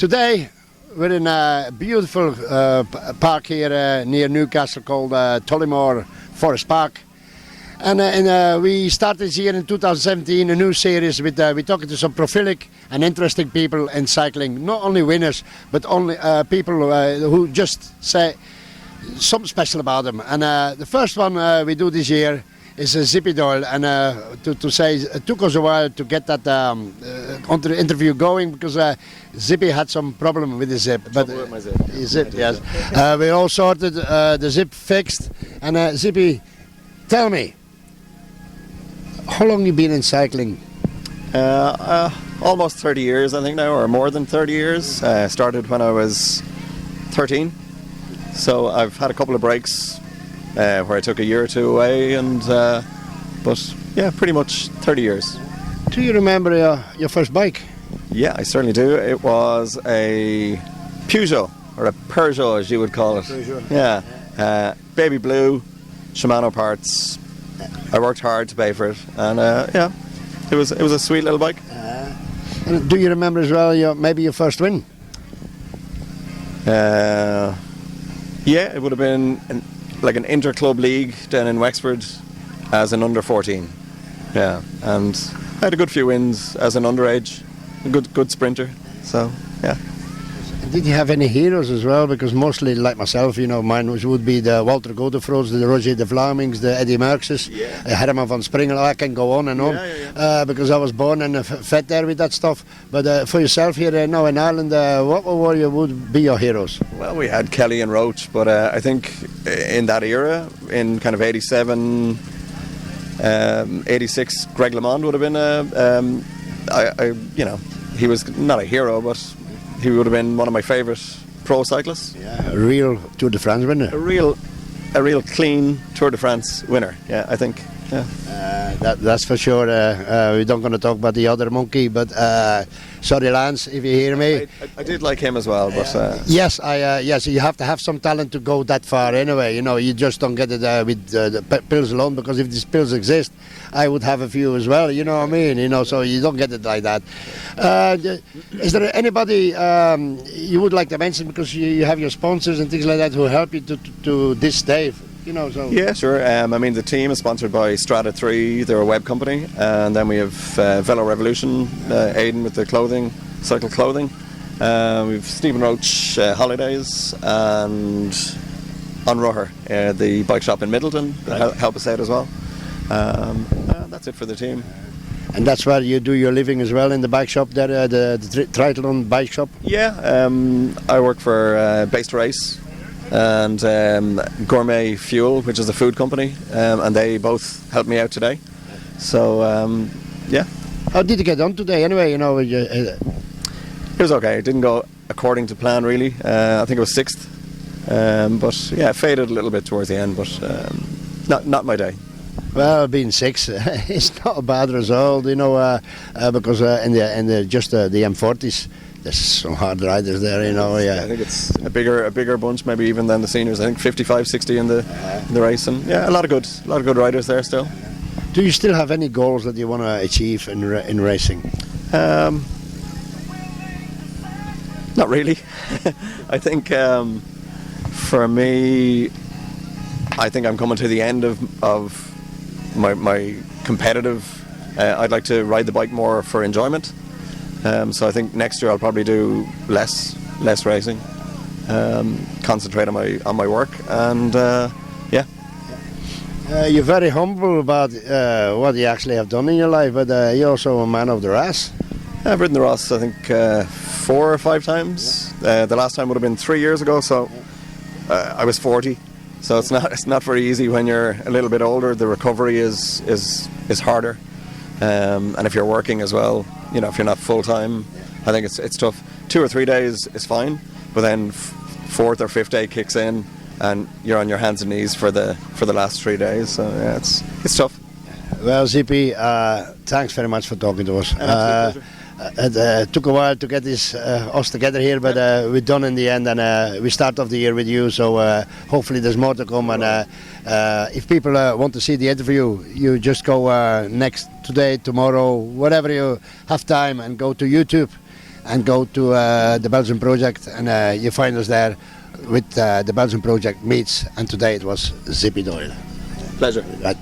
Today we're in a beautiful park here near Newcastle called Tullymore Forest Park. And we started this year in 2017 a new series with we're talking to some prolific and interesting people in cycling. Not only winners, but only people who just say something special about them. And the first one we do this year is Zippy Doyle, and to say it took us a while to get that interview going because Zippy had some problem with his zip. But with my zip. His zip, yes. We all sorted the zip fixed, and Zippy, tell me, how long you been in cycling? Almost 30 years, I think now, or more than 30 years. Started when I was 13, so I've had a couple of breaks where I took a year or two away, and but yeah, pretty much 30 years. Do you remember your first bike? Yeah, I certainly do. It was a Peugeot, or a Peugeot as you would call it. Peugeot. Yeah, baby blue, Shimano parts. I worked hard to pay for it, and yeah, it was a sweet little bike. And do you remember as well maybe your first win? Yeah, it would have been like an inter-club league down in Wexford as an under 14. Yeah, and I had a good few wins as an underage, a good sprinter. So yeah. Did you have any heroes as well? Because mostly, like myself, mine would be the Walter Godefroos, the Roger de Vlamings, the Eddie Merckx's, Herman van Springel. I can go on and on because I was born and fed there with that stuff. But for yourself here now in Ireland, what would be your heroes? Well, we had Kelly and Roach, but I think in that era, in kind of 87, 86, Greg LeMond would have been he was not a hero, but he would have been one of my favourite pro cyclists. Yeah, a real Tour de France winner. A real clean Tour de France winner. Yeah, I think. Yeah. That's for sure. We're not going to talk about the other monkey, but sorry, Lance, if you hear me. I did like him as well, but yes, you have to have some talent to go that far. Anyway, you just don't get it with the pills alone. Because if these pills exist, I would have a few as well. You know what I mean? So you don't get it like that. Is there anybody you would like to mention, because you have your sponsors and things like that who help you to this day? So. Yeah, sure. I mean, the team is sponsored by Strata 3, they're a web company, and then we have Velo Revolution, Aidan with the cycle clothing. We've Stephen Roach Holidays, and Unruher, the bike shop in Middleton, that help us out as well. That's it for the team. And that's where you do your living as well, in the bike shop there, the Triathlon bike shop? Yeah, I work for Base to Race and Gourmet Fuel, which is a food company, and they both helped me out today. So yeah. How did you get on today anyway? It was okay. It didn't go according to plan really. I think it was 6th, but yeah, it faded a little bit towards the end, but not my day. Well, being 6, it's not a bad result, because in the just the M40s. There's some hard riders there, I think it's a bigger bunch, maybe even than the seniors. I think 55, 60 in the race, and yeah, a lot of good riders there still. Do you still have any goals that you want to achieve in racing? Not really. I think for me, I think I'm coming to the end of my competitive. I'd like to ride the bike more for enjoyment. So I think next year I'll probably do less racing, concentrate on my work, and yeah. You're very humble about what you actually have done in your life, but you're also a man of the Ras. I've ridden the Ross, I think 4 or 5 times. The last time would have been 3 years ago, so I was 40. So it's not very easy when you're a little bit older. The recovery is harder, and if you're working as well. If you're not full time, I think it's tough. 2 or 3 days is fine, but then 4th or 5th day kicks in, and you're on your hands and knees for the last 3 days. So yeah, it's tough. Well, Zippy, thanks very much for talking to us. It took a while to get us together here, but we're done in the end, and we start off the year with you. So hopefully there's more to come. And if people want to see the interview, you just go today, tomorrow, whatever you have time, and go to YouTube and go to the Belgian project, and you find us there with the Belgian project meets, and today it was Zippy Doyle. Pleasure. Right.